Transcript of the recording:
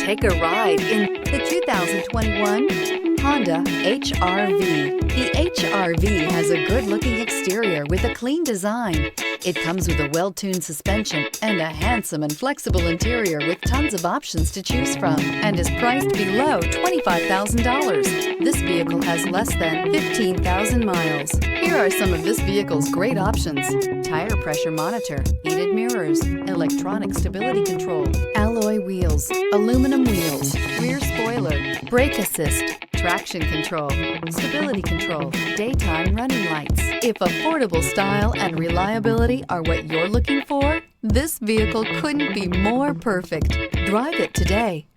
Take a ride in the 2021 Honda HR-V. The HR-V has a good-looking exterior with a clean design. It comes with a well-tuned suspension and a handsome and flexible interior with tons of options to choose from, and is priced below $25,000. This vehicle has less than 15,000 miles. Here are some of this vehicle's great options: tire pressure monitor, heated mirrors, electronic stability control, alloy wheels, aluminum wheels, rear spoiler, brake assist, traction control, stability control, daytime running lights. If affordable style and reliability are what you're looking for, this vehicle couldn't be more perfect. Drive it today.